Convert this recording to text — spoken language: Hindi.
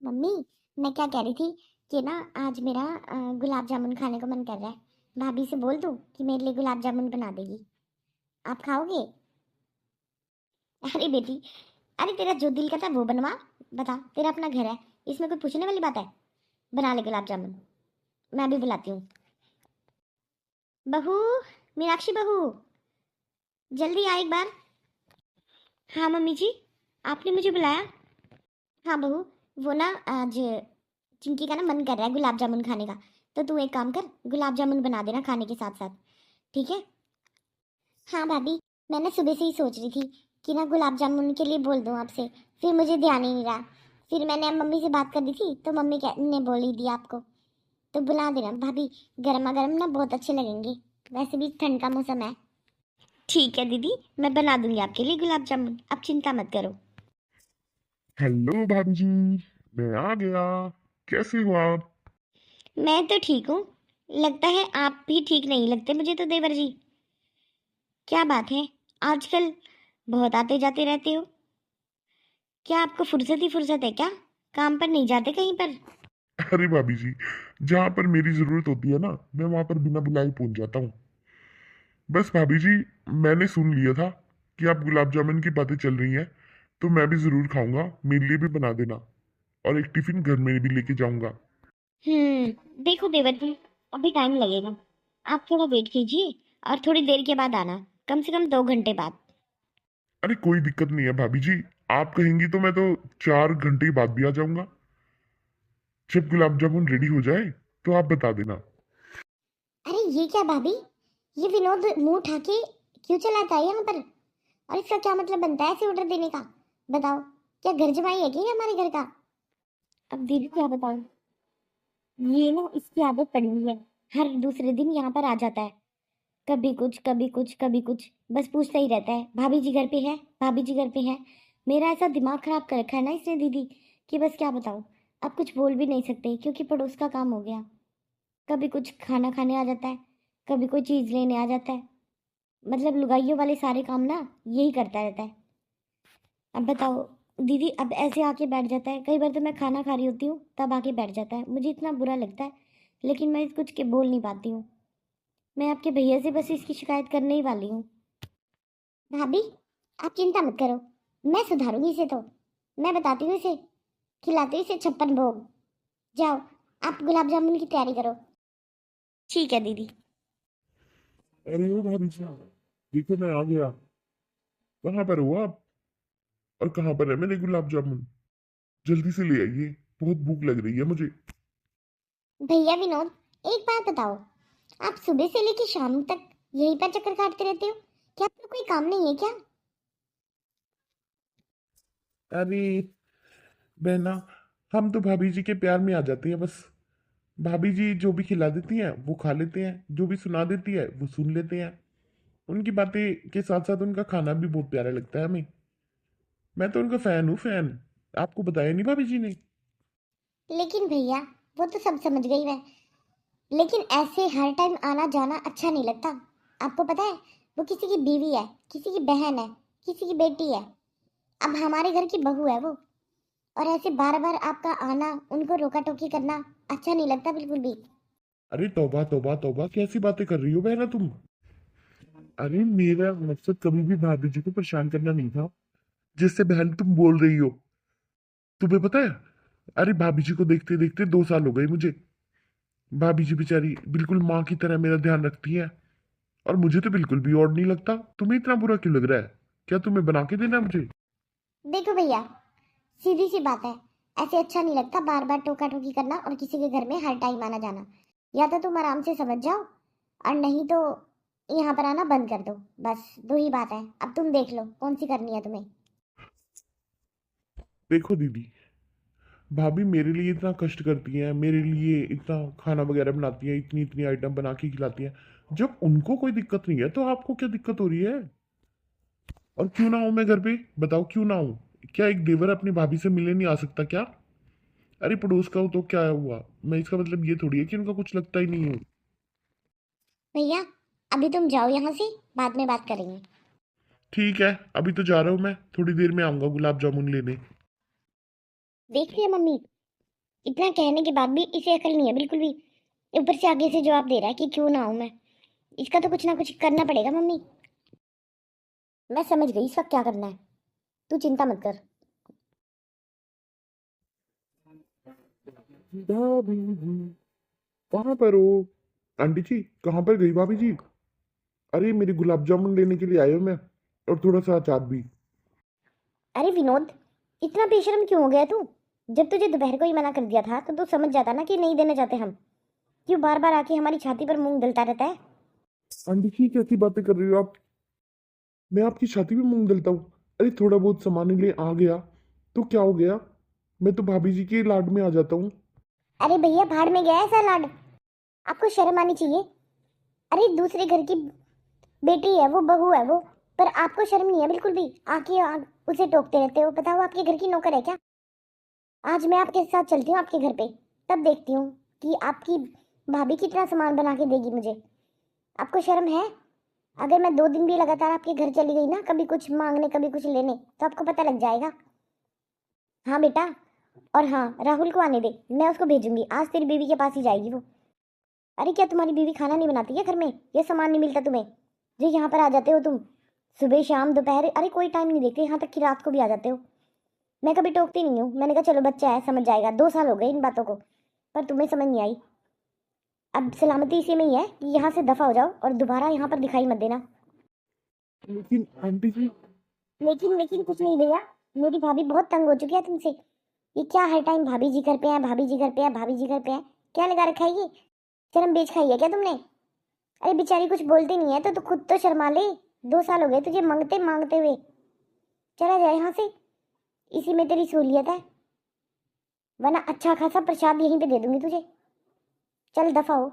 मम्मी, मैं क्या कह रही थी कि ना आज मेरा गुलाब जामुन खाने को मन कर रहा है। भाभी से बोल दूं कि मेरे लिए गुलाब जामुन बना देगी। आप खाओगे? अरे बेटी, अरे तेरा जो दिल करता है वो बनवा। बता, तेरा अपना घर है, इसमें कोई पूछने वाली बात है। बना ले गुलाब जामुन, मैं भी बुलाती हूँ। बहू, मीनाक्षी बहू, जल्दी आ एक बार। हाँ मम्मी जी, आपने मुझे बुलाया। हाँ बहू, वो ना आज चिंकी का ना मन कर रहा है गुलाब जामुन खाने का। तो तू एक काम कर, गुलाब जामुन बना देना खाने के साथ साथ, ठीक है? हाँ भाभी, मैंने सुबह से ही सोच रही थी कि ना गुलाब जामुन के लिए बोल दूँ आपसे, फिर मुझे ध्यान ही नहीं रहा। फिर मैंने अब मम्मी से बात कर दी थी तो मम्मी ने बोल ही दिया आपको। तो बुला देना भाभी, गर्मा गर्म ना बहुत अच्छे लगेंगे। वैसे भी ठंड का मौसम है। ठीक है दीदी, मैं बना दूंगी आपके लिए गुलाब जामुन, आप चिंता मत करो। हेलो भाभी जी। मैं आ गया। कैसे हो आप? मैं तो ठीक हूँ। लगता है आप भी ठीक नहीं लगते मुझे तो देवर जी। क्या बात है, आजकल बहुत आते जाते रहते हो। क्या आपको फुर्सत ही फुर्सत है क्या? काम पर नहीं जाते कहीं पर? अरे भाभी जी, जहाँ पर मेरी जरूरत होती है ना, मैं वहां पर बिना बुलाए पहुंच जाता हूँ। बस भाभी जी, मैंने सुन लिया था कि आप गुलाब जामुन की बातें चल रही हैं, तो मैं भी जरूर खाऊंगा। मेरे लिए भी बना देना, और एक टिफिन घर में भी लेके जाऊंगा। देखो देवर जी, अभी टाइम लगेगा। आप थोड़ा वेट कीजिए और थोड़ी देर के बाद आना, कम से कम 2 घंटे बाद। अरे कोई दिक्कत नहीं है भाभी जी। आप कहेंगी तो मैं तो 4 घंटे बाद भी आ जाऊंगा। जब गुलाब जामुन रेडी हो जाए तो आप बता देना। अरे ये क्या भाभी, ये विनोद मुंह उठा के क्यों चलाता है यहाँ पर? और इसका क्या मतलब बनता है ऐसे ऑर्डर देने का? बताओ, क्या घर जमाई है क्या ये हमारे घर का? अब दीदी क्या बताऊं, ये ना इसकी आदत पड़ी हुई है। हर दूसरे दिन यहाँ पर आ जाता है। कभी कुछ कभी कुछ कभी कुछ, बस पूछता ही रहता है भाभी जी घर पे है, भाभी जी घर पे है। मेरा ऐसा दिमाग खराब कर रखा है ना इसने दीदी, कि बस क्या बताऊं। अब कुछ बोल भी नहीं सकते क्योंकि पड़ोस का काम हो गया। कभी कुछ खाना खाने आ जाता है, कभी कोई चीज़ लेने आ जाता है। मतलब लुगाइयों वाले सारे काम ना यही करता रहता है। अब बताओ दीदी, अब ऐसे आके बैठ जाता है। कई बार तो मैं खाना खा रही होती हूँ तब आके बैठ जाता है, मुझे इतना बुरा लगता है। लेकिन मैं कुछ के बोल नहीं पाती हूँ। मैं आपके भैया से बस इसकी शिकायत करने ही वाली हूँ। भाभी, आप चिंता मत करो, मैं सुधारूंगी इसे तो। मैं बताती हूँ इसे, खिलाती हूँ इसे 56 भोग। जाओ, आप गुलाब जामुन की तैयारी करो। ठीक है दीदी। अरे ओ भाभी जी, देखो मैं आ गया। कहाँ पर हो आप? और कहाँ पर है मेरे गुलाब जामुन? जल्दी से ले आइए, बहुत भूख लग रही है मुझे। भैया विनोद, एक बात बताओ, आप सुबह से लेकर शाम तक यहीं पर चक्कर काटते रहते हो? क्या आपको कोई काम नहीं है क्या? अरे बहना, हम तो भाभी जी के प्यार में आ जाते हैं बस। भाभी जी जो भी खिला देती हैं वो खा लेते हैं, जो भी सुना देती है वो सुन लेते हैं। उनकी बातें के साथ साथ उनका खाना भी बहुत प्यारा लगता है हमें। मैं तो उनका फैन हूँ, फैन। आपको बताया नहीं भाभी जी ने? लेकिन भैया, वो तो सब समझ गई मैं। लेकिन ऐसे हर टाइम आना जाना अच्छा नहीं लगता। आपको पता है, वो किसी की बीवी है, किसी की बहन है, किसी की बेटी है। अब हमारे घर की बहू है वो। और ऐसे बार बार आपका आना, उनको रोका टोकी करना अच्छा नहीं लगता बिल्कुल भी। अरे तौबा तौबा तौबा, कैसी बातें कर रही हो बहना तुम? अरे मेरा मकसद कभी भी भाभी जी को परेशान करना नहीं था, जिससे बहन तुम बोल रही हो। तुम्हें पता है, अरे भाभी जी को देखते देखते 2 साल हो गए मुझे। भाभी जी बेचारी बिल्कुल माँ की तरह मेरा ध्यान रखती है। और मुझे तो बिल्कुल भी और नहीं लगता। तुम्हें इतना बुरा क्यों लग रहा है? क्या तुम्हें बना के देना है मुझे? देखो भैया, सीधी सी बात है, ऐसे अच्छा नहीं लगता बार बार टोका टोकी करना और किसी के घर में हर टाइम आना जाना। या तो तुम आराम से समझ जाओ, और नहीं तो यहाँ पर आना बंद कर दो। बस दो ही बात है, अब तुम देख लो कौन सी करनी है तुम्हें। देखो दीदी, भाभी मेरे लिए इतना कष्ट करती हैं, मेरे लिए इतना खाना वगैरह बनाती हैं, इतनी इतनी आइटम बना के खिलाती हैं। जब उनको कोई दिक्कत नहीं है तो आपको क्या दिक्कत हो रही है? और क्यों ना हूं मैं घर पे? बताओ क्यों ना हूं? क्या एक देवर अपनी भाभी से मिलने नहीं आ सकता क्या? अरे पड़ोस का हो तो क्या हुआ? मैं इसका मतलब ये थोड़ी है कि उनका कुछ लगता ही नहीं है। भैया, अभी तुम जाओ यहाँ से, बाद में बात करेंगे। ठीक है, अभी तो जा रहा हूँ मैं, थोड़ी देर में आऊंगा गुलाब जामुन लेने। देख लिया मम्मी, इतना कहने के बाद भी इसे अकल नहीं है बिल्कुल भी। ऊपर से आगे से जवाब दे रहा है कि क्यों ना आऊं मैं। इसका तो कुछ ना कुछ करना पड़ेगा मम्मी। मैं समझ गई इसका क्या करना है, तू चिंता मत कर। भाभी जी, कहाँ पर हो? आंटी जी, कहाँ पर गई भाभी जी? अरे मेरी गुलाब जामुन लेने के लिए आए हो मैं, और थोड़ा सा अचार भी। अरे विनोद, इतना बेशर्म क्यों हो गया तू? जब तुझे दोपहर को ही मना कर दिया था तो तू समझ जाता ना कि नहीं देना चाहते हम। क्यों बार बार आके हमारी छाती पर मूंग डलता रहता है? आंटी जी, कैसी बातें कर रही हो आप? मैं आपकी छाती पे मूंग डलता हूँ? अरे थोड़ा बहुत सामान ले आ गया तो क्या हो गया? मैं तो भाभी जी के लाड में आ जाता हूँ। अरे भैया, भाड़ में गया ऐसा लाड। आपको शर्म आनी चाहिए। अरे दूसरे घर की बेटी है वो, बहू है वो, पर आपको शर्म नहीं है बिल्कुल भी। उसे टोकते रहते हो। बताओ, आपके घर की नौकर है क्या? आज मैं आपके साथ चलती हूँ आपके घर पे, तब देखती हूँ कि आपकी भाभी कितना सामान बना के देगी मुझे। आपको शर्म है? अगर मैं 2 दिन भी लगातार आपके घर चली गई ना, कभी कुछ मांगने कभी कुछ लेने, तो आपको पता लग जाएगा। हाँ बेटा, और हाँ, राहुल को आने दे, मैं उसको भेजूंगी। आज तेरी बीवी के पास ही जाएगी वो। अरे क्या तुम्हारी बीवी खाना नहीं बनाती है घर में? ये सामान नहीं मिलता तुम्हें जो यहाँ पर आ जाते हो तुम? सुबह शाम दोपहर, अरे कोई टाइम नहीं देखते, यहाँ तक कि रात को भी आ जाते हो। मैं कभी टोकती नहीं हूँ, मैंने कहा चलो बच्चा है समझ जाएगा। 2 साल हो गए इन बातों को, पर तुम्हें समझ नहीं आई। अब सलामती इसी में ही है कि यहाँ से दफा हो जाओ और दोबारा यहाँ पर दिखाई मत देना। लेकिन आंटी जी, लेकिन लेकिन कुछ नहीं भैया, मेरी भाभी बहुत तंग हो चुकी है तुमसे। ये क्या हर टाइम भाभी जी घर पे है, भाभी जी घर पे है, भाभी जी घर पे है? क्या लगा रखा है ये? शर्म बेच खाई है क्या तुमने? अरे बेचारी कुछ बोलती नहीं है तो तू खुद तो शर्मा ले। 2 साल हो गए तुझे मांगते मांगते हुए। चला जाए यहाँ से, इसी में तेरी सहूलियत है, वरना अच्छा खासा प्रसाद यहीं पे दे दूंगी तुझे। चल दफा हो।